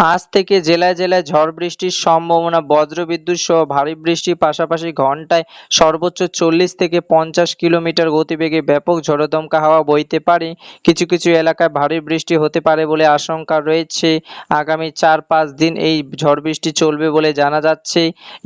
আজ থেকে জেলায় জেলায় ঝড় বৃষ্টির সম্ভাবনা। বজ্রবিদ্যুৎ সহ ভারী বৃষ্টির পাশাপাশি ঘন্টায় সর্বোচ্চ 40 থেকে 50 কিলোমিটার গতিবেগে ব্যাপক ঝড়ো-দমকা হাওয়া বইতে পারে। কিছু কিছু এলাকায় ভারী বৃষ্টি হতে পারে বলে আশঙ্কা রয়েছে। আগামী 4-5 দিন এই ঝড় বৃষ্টি চলবে বলে জানা যাচ্ছে।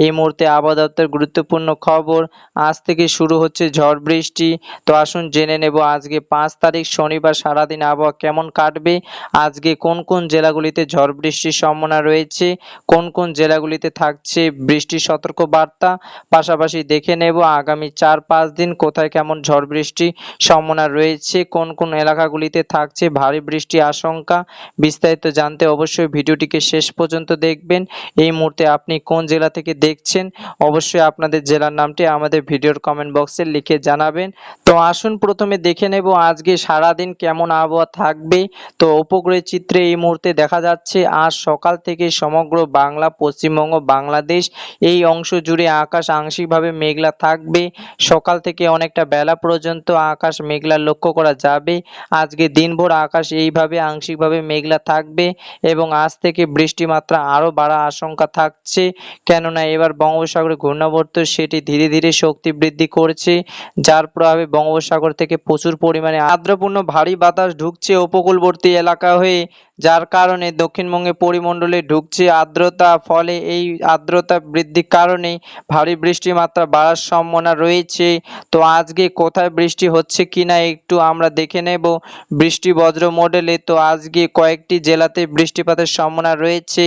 এই মুহূর্তে আবহাওয়া দপ্তরের গুরুত্বপূর্ণ খবর। আজ থেকে শুরু হচ্ছে ঝড় বৃষ্টি। তো আসুন জেনে নেব আজকে 5 তারিখ শনিবার সারাদিন আবহাওয়া কেমন কাটবে, আজকে কোন কোন জেলাগুলিতে ঝড় বৃষ্টির সম্ভাবনা রয়েছে, কোন কোন জেলাগুলিতে থাকছে বৃষ্টির সতর্ক বার্তা, পাশাপাশি দেখে নেব আগামী 4-5 দিন কোথায় কেমন ঝড় বৃষ্টির সম্ভাবনা রয়েছে, কোন কোন এলাকাগুলিতে থাকছে ভারী বৃষ্টির আশঙ্কা। বিস্তারিত জানতে অবশ্যই ভিডিওটিকে শেষ পর্যন্ত দেখবেন। এই মুহূর্তে আপনি কোন জেলা থেকে দেখছেন অবশ্যই আপনাদের জেলার নামটি আমাদের ভিডিওর কমেন্ট বক্সে লিখে জানাবেন। তো আসুন প্রথমে দেখে নেব আজকে সারাদিন কেমন আবহাওয়া থাকবে। তো উপগ্রহের চিত্রে এই মুহূর্তে দেখা যাচ্ছে আজ সকাল থেকে সমগ্র বাংলা, পশ্চিমবঙ্গ, বাংলাদেশ এই অংশ জুড়ে আকাশ আংশিকভাবে মেঘলা থাকবে। সকাল থেকে অনেকটা বেলা পর্যন্ত আকাশ মেঘলা লক্ষ্য করা যাবে। আজকে দিনভর আকাশ এইভাবে আংশিকভাবে মেঘলা থাকবে এবং আজ থেকে বৃষ্টির মাত্রা আরও বাড়ার আশঙ্কা থাকছে, কেননা এবার বঙ্গোপসাগরে ঘূর্ণাবর্ত সেটি ধীরে ধীরে শক্তি বৃদ্ধি করছে, যার প্রভাবে বঙ্গোপসাগর থেকে প্রচুর পরিমাণে আর্দ্রপূর্ণ ভারী বাতাস ঢুকছে উপকূলবর্তী এলাকা হয়ে, যার কারণে দক্ষিণবঙ্গে পরিমণ্ডলে ঢুকছে আর্দ্রতা। ফলে এই আর্দ্রতা বৃদ্ধির কারণে ভারী বৃষ্টির মাত্রা বাড়ার সম্ভাবনা রয়েছে। তো আজকে কোথায় বৃষ্টি হচ্ছে কিনা একটু আমরা দেখে নেব বৃষ্টি বজ্র মডেলে। তো আজকে কয়েকটি জেলাতে বৃষ্টিপাতের সম্ভাবনা রয়েছে।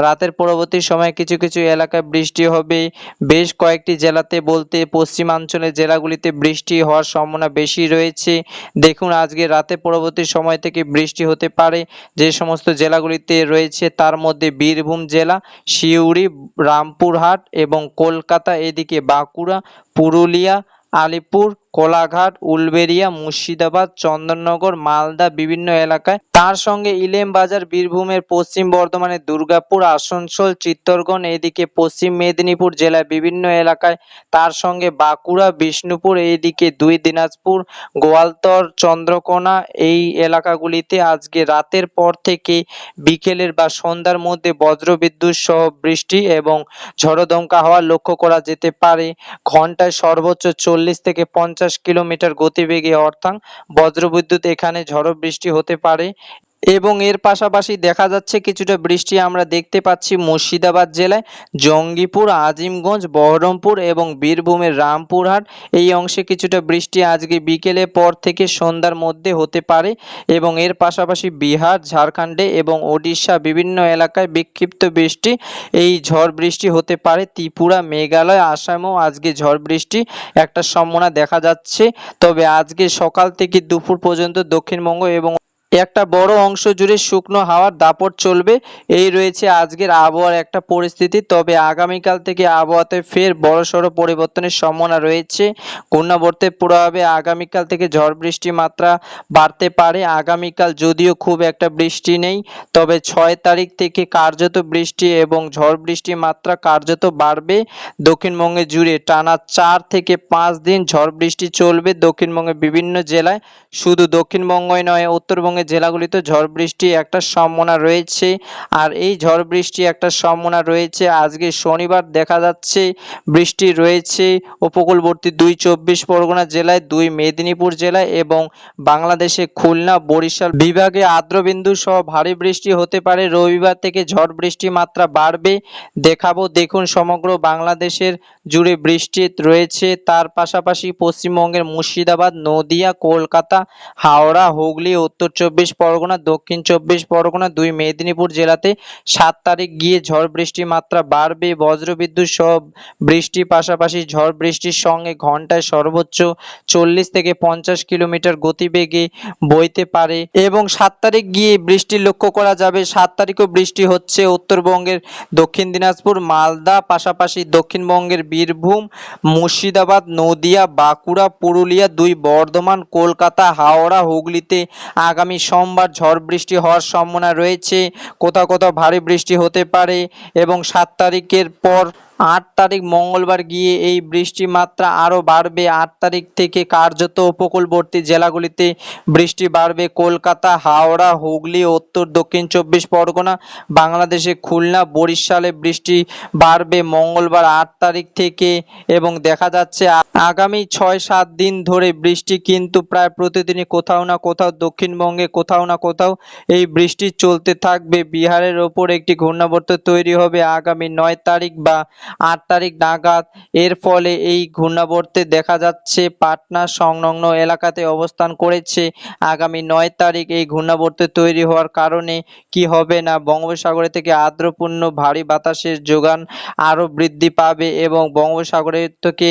রাতের পরবর্তী সময়ে কিছু কিছু এলাকায় বৃষ্টি হবে। বেশ কয়েকটি জেলাতে বলতে পশ্চিমাঞ্চলের জেলাগুলিতে বৃষ্টি হওয়ার সম্ভাবনা বেশি রয়েছে। দেখুন আজকে রাতে পরবর্তী সময় থেকে বৃষ্টি হতে পারে। যে সমস্ত জেলাগুলিতে রয়েছে তার মধ্যে বীরভূম জেলা, সিউড়ি, রামপুরহাট এবং কলকাতা, এদিকে বাঁকুড়া, পুরুলিয়া, আলিপুর, কোলাঘাট, উলবেড়িয়া, মুর্শিদাবাদ, চন্দননগর, মালদা বিভিন্ন এলাকায়, তার সঙ্গে ইলেমবাজার, বীরভূমের পশ্চিম বর্ধমানের দুর্গাপুর, আসানসোল, চিত্তরগঞ্জ, এদিকে পশ্চিম মেদিনীপুর জেলার বিভিন্ন এলাকায়, তার সঙ্গে বাঁকুড়া, বিষ্ণুপুর, এইদিকে দিনাজপুর, গোয়ালতর, চন্দ্রকোনা এই এলাকাগুলিতে আজকে রাতের পর থেকে বিকেলের বা সন্ধ্যার মধ্যে বজ্রবিদ্যুৎ সহ বৃষ্টি এবং ঝড়ো দমকা হাওয়া লক্ষ্য করা যেতে পারে। ঘন্টায় সর্বোচ্চ 40 থেকে 50 কিলোমিটার গতিবেগে অর্থাৎ বজ্রবিদ্যুৎ এখানে ঝড়ো বৃষ্টি হতে পারে। এবং এর পাশাপাশি দেখা যাচ্ছে কিছুটা বৃষ্টি আমরা দেখতে পাচ্ছি মুর্শিদাবাদ জেলায় জঙ্গিপুর, আজিমগঞ্জ, বহরমপুর এবং বীরভূমের রামপুরহাট এই অংশে কিছুটা বৃষ্টি আজকে বিকেলের পর থেকে সন্ধ্যার মধ্যে হতে পারে। এবং এর পাশাপাশি বিহার, ঝাড়খণ্ডে এবং ওড়িশা বিভিন্ন এলাকায় বিক্ষিপ্ত বৃষ্টি এই ঝড় বৃষ্টি হতে পারে। ত্রিপুরা, মেঘালয়, আসামেও আজকে ঝড় বৃষ্টি একটা সম্ভাবনা দেখা যাচ্ছে। তবে আজকে সকাল থেকে দুপুর পর্যন্ত দক্ষিণবঙ্গ এবং একটা বড় অংশ জুড়ে শুকনো হাওয়ার দাপট চলবে। এই রয়েছে আজকের আবহাওয়ার একটা পরিস্থিতি। তবে আগামীকাল থেকে আবহাওয়াতে ফের বড়সড় পরিবর্তনের সম্ভাবনা রয়েছে। ঘূর্ণাবর্তের প্রভাবে আগামীকাল থেকে ঝড় বৃষ্টির মাত্রা বাড়তে পারে। আগামীকাল যদিও খুব একটা বৃষ্টি নেই, তবে 6 তারিখ থেকে কার্যত বৃষ্টি এবং ঝড় বৃষ্টির মাত্রা কার্যত বাড়বে। দক্ষিণবঙ্গে জুড়ে টানা 4 থেকে 5 দিন ঝড় বৃষ্টি চলবে দক্ষিণবঙ্গের বিভিন্ন জেলায়। শুধু দক্ষিণবঙ্গই নয়, উত্তরবঙ্গের জেলাগুলিতে ঝড় বৃষ্টি একটা সম্ভাবনা রয়েছে। আর এই ঝড় বৃষ্টি একটা সম্ভাবনা রয়েছে আজকে শনিবার দেখা যাচ্ছে বৃষ্টি রয়েছে উপকূলবর্তী 24 পরগনা জেলায়, 2 মেদিনীপুর জেলায় এবং বাংলাদেশে খুলনা, বরিশাল বিভাগে আর্দ্রবিন্দু সহ ভারী বৃষ্টি হতে পারে। রবিবার থেকে ঝড় বৃষ্টির মাত্রা বাড়বে দেখাবো। দেখুন সমগ্র বাংলাদেশের জুড়ে বৃষ্টি রয়েছে। তার পাশাপাশি পশ্চিমবঙ্গের মুর্শিদাবাদ, নদিয়া, কলকাতা, হাওড়া, হুগলি, উত্তর 24 পরগনা, দক্ষিণ 24 পরগনা, 2 মেদিনীপুর জেলাতে 7 তারিখ গিয়ে ঝড় বৃষ্টির মাত্রা বাড়বে। বজ্রবিদ্যুৎ সহ বৃষ্টির পাশাপাশি ঝড় বৃষ্টির সঙ্গে ঘন্টায় সর্বোচ্চ 40 থেকে 50 কিলোমিটার গতিবেগে বইতে পারে এবং 7 তারিখ গিয়ে বৃষ্টি লক্ষ্য করা যাবে। 7 তারিখও বৃষ্টি হচ্ছে উত্তরবঙ্গের দক্ষিণ দিনাজপুর, মালদা, পাশাপাশি দক্ষিণবঙ্গের বীরভূম, মুর্শিদাবাদ, নদিয়া, বাঁকুড়া, পুরুলিয়া, 2 বর্ধমান, কলকাতা, হাওড়া, হুগলিতে আগামী সোমবার ঝড় বৃষ্টি হওয়ার সম্ভাবনা রয়েছে। কোথাও কোথাও ভারী বৃষ্টি হতে পারে এবং 7 তারিখের পর 8 তারিখ মঙ্গলবার গিয়ে এই বৃষ্টির মাত্রা আরও বাড়বে। 8 তারিখ থেকে কার্যত উপকূলবর্তী জেলাগুলিতে বৃষ্টি বাড়বে। কলকাতা, হাওড়া, হুগলি, উত্তর দক্ষিণ 24 পরগনা, বাংলাদেশে খুলনা, বরিশালে বৃষ্টি বাড়বে মঙ্গলবার 8 তারিখ থেকে এবং দেখা যাচ্ছে আগামী 6-7 দিন ধরে বৃষ্টি কিন্তু প্রায় প্রতিদিনই কোথাও না কোথাও দক্ষিণবঙ্গে কোথাও না কোথাও এই বৃষ্টি চলতে থাকবে। বিহারের ওপর একটি ঘূর্ণাবর্ত তৈরি হবে আগামী 9 তারিখ বা 8 তারিখ নাগাদ। এর ফলে এই ঘূর্ণাবর্তে দেখা যাচ্ছে পাটনা সংলগ্ন এলাকাতে অবস্থান করেছে। আগামী 9 তারিখ এই ঘূর্ণাবর্ত তৈরি হওয়ার কারণে কি হবে না, বঙ্গোপসাগরে থেকে আর্দ্রপূর্ণ ভারী বাতাসের যোগান আরও বৃদ্ধি পাবে এবং বঙ্গোপসাগরের থেকে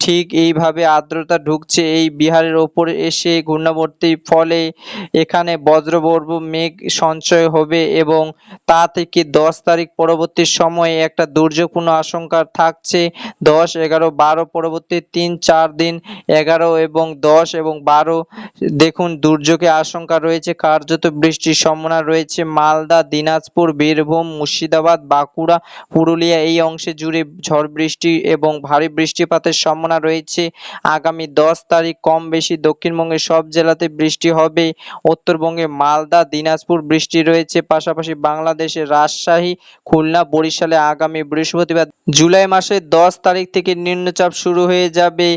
ঠিক এইভাবে আর্দ্রতা ঢুকছে এই বিহারের ওপর এসে ঘূর্ণাবর্তির ফলে এখানে বজ্রগর্ভ মেঘ সঞ্চয় হবে এবং তা থেকে 10 তারিখ পরবর্তী সময়ে একটা দুর্যোগপূর্ণ আশঙ্কা থাকছে। 10, 11, 12 পরবর্তী 3-4 দিন 11 এবং 10 এবং 12 দেখুন দুর্যোগের আশঙ্কা রয়েছে। কার্যত বৃষ্টির সম্ভাবনা রয়েছে মালদা, দিনাজপুর, বীরভূম, মুর্শিদাবাদ, বাঁকুড়া, পুরুলিয়া এই অংশে জুড়ে ঝড় বৃষ্টি এবং ভারী বৃষ্টিপাতের সম্ভাবনা রয়েছে। আগামী 10 তারিখ কম বেশি দক্ষিণবঙ্গের সব জেলাতে বৃষ্টি হবে। উত্তরবঙ্গে মালদা, দিনাজপুর বৃষ্টি রয়েছে। পাশাপাশি বাংলাদেশের রাজশাহী, খুলনা, বরিশালে আগামী বৃহস্পতিবার জুলাই মাসের 10 তারিখ থেকে নিম্নচাপ শুরু হয়ে যাবে।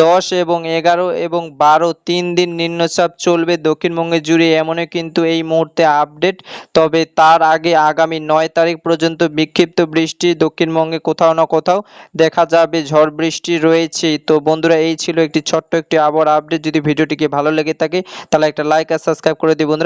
10 এবং 11 এবং 12 3 দিন নিম্নচাপ চলবে দক্ষিণবঙ্গে জুড়ে, এমনই কিন্তু এই মুহূর্তে আপডেট। তবে তার আগে আগামী 9 তারিখ পর্যন্ত বিক্ষিপ্ত বৃষ্টি দক্ষিণবঙ্গে কোথাও না কোথাও দেখা যাবে, ঝড় বৃষ্টি রয়েছে। তো বন্ধুরা, এই ছিল একটি ছোট্ট একটি আবহাওয়ার আপডেট। যদি ভিডিওটিকে ভালো লেগে থাকে তাহলে একটা লাইক আর সাবস্ক্রাইব করে দিই বন্ধুরা।